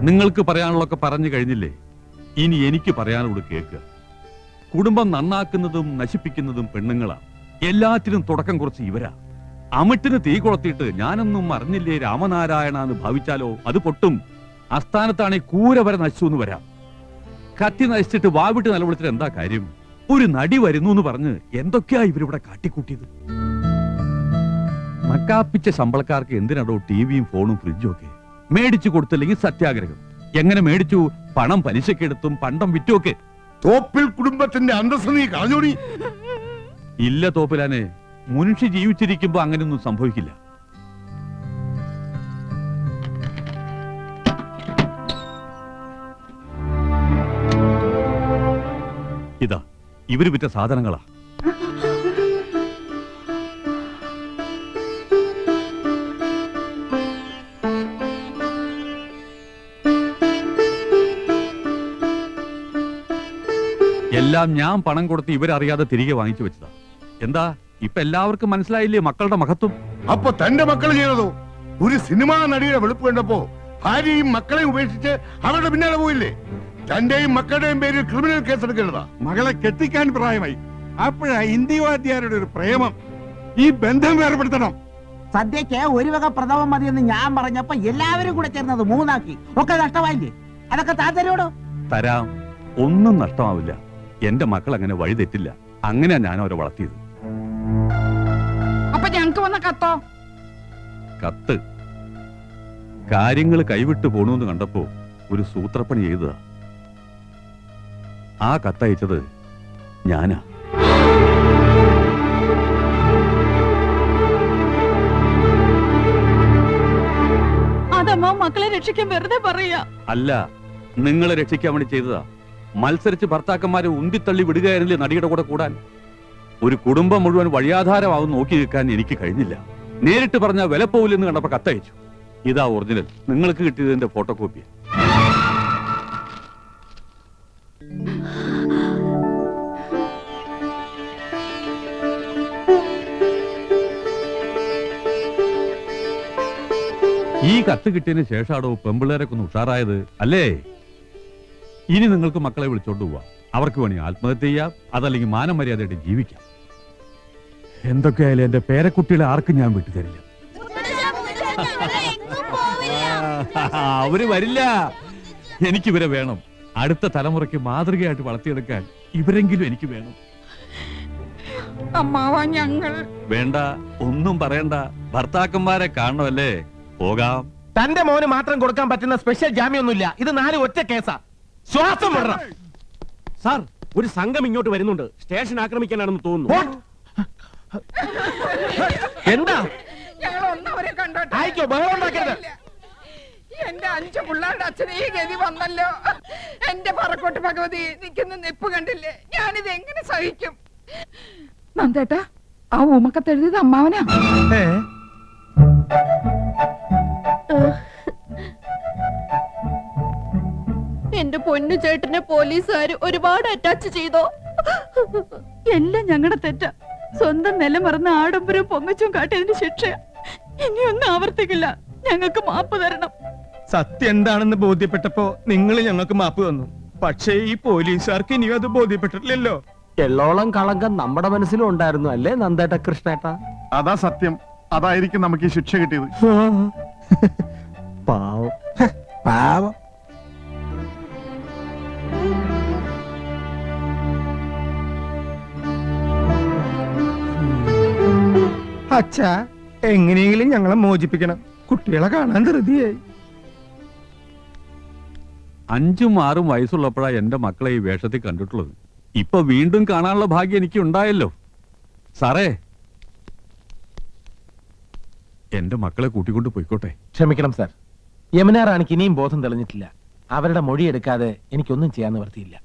നിങ്ങൾക്ക് പറയാനുള്ളതൊക്കെ പറഞ്ഞു കഴിഞ്ഞില്ലേ? ഇനി എനിക്ക് പറയാനുള്ളത് കേൾക്കുക. കുടുംബം നന്നാക്കുന്നതും നശിപ്പിക്കുന്നതും പെണ്ണുങ്ങളാണ്. എല്ലാത്തിനും തുടക്കം കുറച്ച് ഇവരാ. അമിട്ടിന് തീ കൊളുത്തിയിട്ട് ഞാനൊന്നും അറിഞ്ഞില്ലേ രാമനാരായണ എന്ന് ഭാവിച്ചാലോ അത് പൊട്ടും. ആസ്ഥാനത്താണെ കൂര വരെ നശിച്ചു എന്ന് വരാം. കത്തി നശിച്ചിട്ട് വാവിട്ട് നിലവിളിച്ചിട്ട് എന്താ കാര്യം? ഒരു നടി വരുന്നു എന്ന് പറഞ്ഞ് എന്തൊക്കെയാ ഇവരിവിടെ കാട്ടിക്കൂട്ടിയത്. നക്കാപ്പിച്ച ശമ്പളക്കാർക്ക് എന്തിനാടോ ടിവിയും ഫോണും ഫ്രിഡ്ജും ഒക്കെ? മേടിച്ചു കൊടുത്തില്ലെങ്കിൽ സത്യാഗ്രഹം. എങ്ങനെ മേടിച്ചു? പണം പലിശക്കെടുത്തും പണ്ടം വിറ്റുമൊക്കെ. തോപ്പിൽ കുടുംബത്തിന്റെ അന്തസ്സ് നീ കളഞ്ഞോടി. ഇല്ല തോപ്പിലാനെ, മുൻഷി ജീവിച്ചിരിക്കുമ്പോ അങ്ങനെയൊന്നും സംഭവിക്കില്ല. ഇതാ ഇവര് വിറ്റ സാധനങ്ങളാ. എല്ലാം ഞാൻ പണം കൊടുത്ത് ഇവരറിയാതെ തിരികെ വാങ്ങിച്ചു വെച്ചതാ. എന്താ ഇപ്പൊ എല്ലാവർക്കും മനസ്സിലായില്ലേ മക്കളുടെ മഹത്വം? അപ്പൊ തന്റെ മക്കൾ ചെയ്തതോ? ഒരു സിനിമാ നടിയുടെ വെളുപ്പ് കണ്ടപ്പോ ഭാര്യയും മക്കളെയും ഉപേക്ഷിച്ച് അവരുടെ പിന്നാലെ പോയില്ലേ? തന്റെയും മക്കളുടെയും പേരിൽ ക്രിമിനൽ കേസ് എടുക്കേണ്ടതാ. മകളെ കെട്ടിക്കാൻ പ്രായമായി. അപ്പോഴാ ഹിന്ദിവാദ്യാരുടെ ഒരു പ്രേമം. ഈ ബന്ധം വേർപെടുത്തണം. സദ്യക്ക് ഒരു വക പ്രഥമം മതിയെന്ന് ഞാൻ പറഞ്ഞപ്പോ എല്ലാവരും കൂടെ ചേർന്നത് മൂന്നാക്കി. ഒക്കെ നഷ്ടമായില്ലേ? അതൊക്കെ താൻ തരുവോടോ? തരാം, ഒന്നും നഷ്ടമാവില്ല. എന്റെ മക്കൾ അങ്ങനെ വഴി തെറ്റില്ല. അങ്ങനെയാ ഞാൻ അവരെ വളർത്തിയത്. അപ്പൊ ഞങ്ങക്ക് വന്ന കത്തോ? കത്ത് കാര്യങ്ങൾ കൈവിട്ടു പോണൂന്ന് കണ്ടപ്പോ ഒരു സൂത്രപ്പണി ചെയ്തതാ. ആ കത്തയച്ചത് ഞാനാ. അതമ്മ മക്കളെ രക്ഷിക്കാൻ വെറുതെ പറയാ. അല്ല, നിങ്ങളെ രക്ഷിക്കാൻ വേണ്ടി ചെയ്തതാ. മത്സരിച്ച് ഭർത്താക്കന്മാരെ ഉന്തിത്തള്ളി വിടുകയായിരുന്നില്ലേ നടിയുടെ കൂടെ കൂടാൻ. ഒരു കുടുംബം മുഴുവൻ വഴിയാധാരമാവും നോക്കി നിൽക്കാൻ എനിക്ക് കഴിഞ്ഞില്ല. നേരിട്ട് പറഞ്ഞ വില പോവില്ലെന്ന് കണ്ടപ്പോ കത്തയച്ചു. ഇതാ ഒറിജിനൽ. നിങ്ങൾക്ക് കിട്ടിയതിന്റെ ഫോട്ടോ കോപ്പി. ഈ കത്ത് കിട്ടിയതിന് ശേഷമാണോ പെമ്പിള്ളേരൊക്കെ ഒന്ന് ഉഷാറായത് അല്ലേ? ഇനി നിങ്ങൾക്ക് മക്കളെ വിളിച്ചോണ്ട് പോവാം. അവർക്ക് വേണി ആത്മഹത്യ ചെയ്യാം, അതല്ലെങ്കിൽ മാനമര്യാദയായിട്ട് ജീവിക്കാം. എന്തൊക്കെയായാലും എന്റെ പേരക്കുട്ടികളെ ആർക്കും ഞാൻ വിട്ടുതരില്ല. അവര് വരില്ല. എനിക്കിവരെ വേണം. അടുത്ത തലമുറയ്ക്ക് മാതൃകയായിട്ട് വളർത്തിയെടുക്കാൻ ഇവരെങ്കിലും എനിക്ക് വേണം. അമ്മാവ ഞങ്ങൾ വേണ്ട, ഒന്നും പറയണ്ട. ഭർത്താക്കന്മാരെ കാണണമല്ലേ? പോകാം. തന്റെ മോന് മാത്രം കൊടുക്കാൻ പറ്റുന്ന സ്പെഷ്യൽ ജാമ്യമൊന്നുമില്ല. ഇത് 4 ഒറ്റ കേസാ. ശ്വാസം വിടണം. സാർ, ഒരു സംഘം ഇങ്ങോട്ട് വരുന്നുണ്ട്. സ്റ്റേഷൻ ആക്രമിക്കാനാണെന്ന് തോന്നുന്നു. എന്താ? ഞങ്ങൾ ഒന്നവരെ കണ്ടോട്ടെ. ആയിക്കോ, ബഹളം ഉണ്ടാക്കരുത്. എന്റെ 5 പിള്ളേരുടെ അച്ഛനെ ഈ ഗതി വന്നല്ലോ. എന്റെ പറക്കോട്ട് ഭഗവതി നിൽക്കുന്ന നിപ്പ് കണ്ടില്ലേ? ഞാനിത് എങ്ങനെ സഹിക്കും? നന്ദേട്ടാ, ആ ഊമക്കത്തെഴുതിയത് അമ്മാവനാ. എന്റെ പൊന്നു ചേട്ടനെ പോലീസുകാര് ഒരുപാട് അറ്റാച്ച് ചെയ്തോ? എല്ലാം ഞങ്ങളുടെ തെറ്റ. സ്വന്തം നിലമറന്ന് ആഡംബരം പൊങ്ങച്ചും കാട്ടിയതിന് ശിക്ഷ ഇനിയൊന്നും ആവർത്തിക്കില്ല. ഞങ്ങൾക്ക് മാപ്പ് തരണം. സത്യം എന്താണെന്ന് ബോധ്യപ്പെട്ടപ്പോ നിങ്ങൾ ഞങ്ങൾക്ക് മാപ്പ് തന്നു. പക്ഷേ ഈ പോലീസുകാർക്ക് ഇനിയും അത് ബോധ്യപ്പെട്ടിട്ടില്ലല്ലോ. എള്ളോളം കളങ്കം നമ്മുടെ മനസ്സിലും ഉണ്ടായിരുന്നു അല്ലേ നന്ദേട്ട കൃഷ്ണേട്ടാ? അതാ സത്യം. അതായിരിക്കും നമുക്ക് ഈ ശിക്ഷ കിട്ടിയത്. പാവം പാവം. അച്ഛാ, എങ്ങനെയെങ്കിലും ഞങ്ങളെ മോചിപ്പിക്കണം. കുട്ടികളെ കാണാൻ ധൃതിയായി. 5ഉം 6ഉം വയസ്സുള്ളപ്പോഴാ എന്റെ മക്കളെ ഈ വേഷത്തിൽ കണ്ടിട്ടുള്ളത്. ഇപ്പൊ വീണ്ടും കാണാനുള്ള ഭാഗ്യം എനിക്ക് ഉണ്ടായല്ലോ. സാറേ, എന്റെ മക്കളെ കൂട്ടിക്കൊണ്ട് പോയിക്കോട്ടെ. ക്ഷമിക്കണം സാർ, യമുന റാണിക്ക് ഇനിയും ബോധം തെളിഞ്ഞിട്ടില്ല. അവരുടെ മൊഴി എടുക്കാതെ എനിക്കൊന്നും ചെയ്യാൻ നിവർത്തിയില്ല.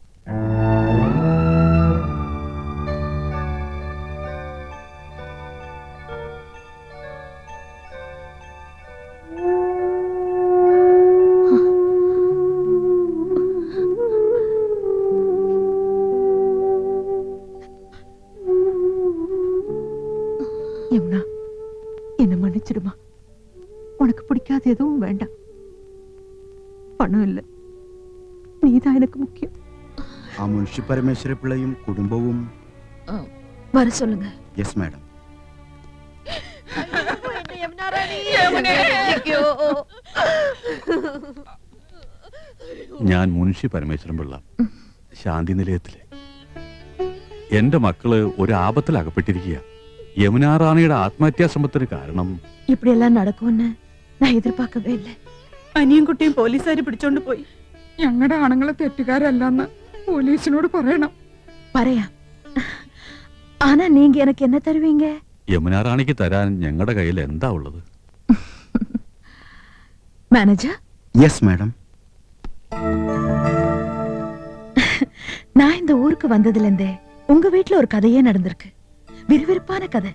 யமுனா, என்ன மன்னிச்சிடுமா. உனக்கு பிடிக்காத எதுவும் வேண்டாம். பணம் இல்ல நீதான் எனக்கு முக்கியம். ആ മുൻഷി പരമേശ്വര പിള്ളയും കുടുംബവും. வர சொல்லுங்க. Yes madam. ഞാൻ മുൻഷി പരമേശ്വരൻ പിള്ള, ശാന്തി നിലയത്തില്. എന്റെ മക്കള് ഒരു ആപത്തിൽ അകപ്പെട്ടിരിക്കുക. യമുനാ റാണിയുടെ ആത്മഹത്യാശ്രമത്തിന് കാരണം இப்படி எல்லாம் நடக்கும்னு நான் எதிர்பார்க்கவே இல்லை. അനിയും കുട്ടിയും പോലീസുകാർ പിടിച്ചോണ്ട് പോയി. ഞങ്ങളുടെ ആണുങ്ങളെ തെറ്റുകാരല്ലെന്ന് പോലീസിനോട് പറയണം. പറയാം. ஆனா நீங்க எனக்கு என்ன தருவீங்க? യമുനാ റാണിക്ക് തരാൻ ഞങ്ങളുടെ കയ്യിൽ എന്താ ഉള്ളത്? Manager, yes madam. நான் இந்த ஊருக்கு வந்ததுல இருந்தே உங்க வீட்ல ஒரு கதையே நடந்திருக்கு. விறுவிறுப்பான கதை.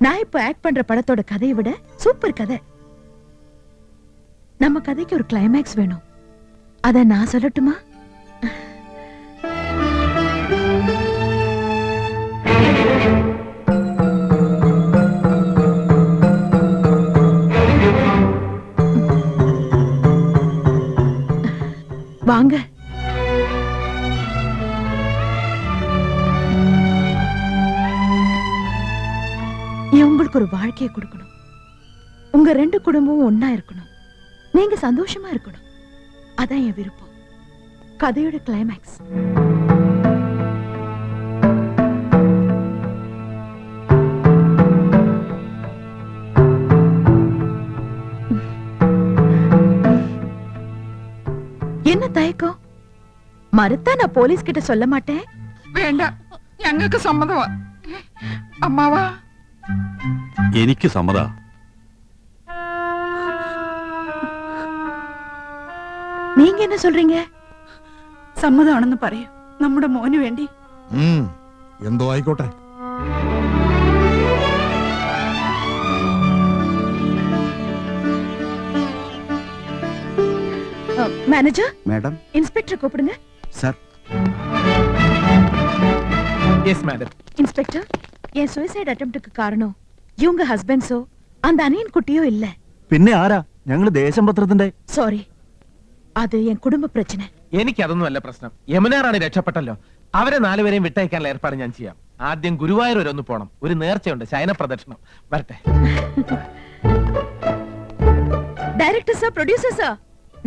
நான் இப்ப ஆக்ட் பண்ற படத்தோட கதையை விட சூப்பர் கதை. நம்ம கதைக்கு ஒரு கிளைமேக்ஸ் வேணும். அத நான் சொல்லட்டுமா? வாங்க. உங்களுக்கு ஒரு வாழ்க்கையை கொடுக்கணும். உங்க ரெண்டு குடும்பமும் ஒன்னா இருக்கணும். நீங்க சந்தோஷமா இருக்கணும். அதான் என் விருப்பம். கதையோட கிளைமேக்ஸ். என்ன தயக்கம்? மறுத்தா நான் போலீஸ் கிட்ட சொல்ல மாட்டேன். വേണ്ട, ഞങ്ങൾക്ക് സമ്മതമാ. അമ്മാവാ, എനിക്ക് സമ്മത. நீங்க என்ன சொல்றீங்க? സമ്മതമാണെന്ന് പറയൂ. നമ്മുടെ മോന് വേണ്ടി. എന്തോ ആയിക്കോട്ടെ. Manager, madam. இன்ஸ்பெக்டர் கூப்பிடுங்க. സർ. Yes madam. இன்ஸ்பெக்டர், என் சூசைட் அட்டெம்ப்டுக்கு காரணம் இவங்க ஹஸ்பண்ட்ஸோ அந்த அணியன் குட்டியோ இல்ல. പിന്നെ ആരാ? ഞങ്ങള് ദേശപത്രത്തിന്റെ. சாரி, അത് എൻ കുടുംബ പ്രശ്നം. എനിക്ക് അതൊന്നും അല്ല പ്രശ്നം. യമുനാ റാണി രക്ഷപ്പെട്ടല്ലോ. അവരെ നാലുപേരെയും വിട്ടയക്കാനുള്ള ഏർപ്പാട് ഞാൻ ചെയ്യാം. ആദ്യം ഗുരുവായൂർ വരെ ഒന്ന് പോണം. ഒരു നേർച്ചയുണ്ട്, ശയന പ്രദക്ഷിണം. വരട്ടെ. டைரக்டர் சார், ப்ரொடியூசர் சார்,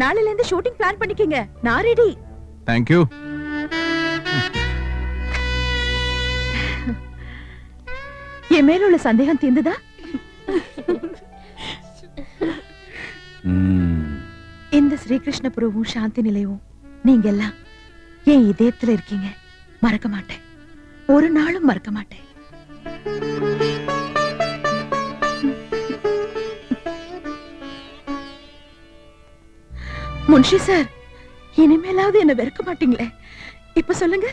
நாளையில இருந்து ஷூட்டிங் பிளான் பண்ணிக்கங்க. நான் ரெடி. Thank you. என் மேல உள்ள சந்தேகம் தீர்ந்ததா? இந்த ஸ்ரீகிருஷ்ணபுரமும் சாந்தி நிலையமும் நீங்க எல்லாம் என் இதயத்துல இருக்கீங்க. மறக்க மாட்டேன். ஒரு நாளும் மறக்க மாட்டேன். முன்ஷி சார், இனிமேலாவது என்ன வெறுக்க மாட்டீங்களே? இப்ப சொல்லுங்க,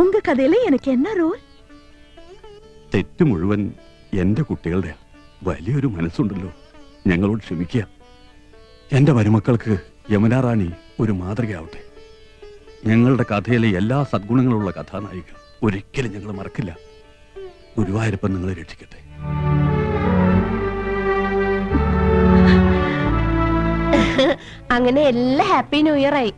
உங்க கதையில எனக்கு என்ன ரோல்? തെറ്റ് മുഴുവൻ എന്റെ കുട്ടികളുടെ. വലിയൊരു മനസ്സുണ്ടല്ലോ. ഞങ്ങളോട് ക്ഷമിക്കുക. എന്റെ മരുമക്കൾക്ക് യമുനാ റാണി ഒരു മാതൃകയാവട്ടെ. ഞങ്ങളുടെ കഥയിലെ എല്ലാ സദ്ഗുണങ്ങളുള്ള കഥാനായിക ഒരിക്കലും ഞങ്ങൾ മറക്കില്ല. ഗുരുവായൂരപ്പൻ നിങ്ങളെ രക്ഷിക്കട്ടെ. അങ്ങനെ എല്ലാ ഹാപ്പി ന്യൂ ഇയർ ആയി.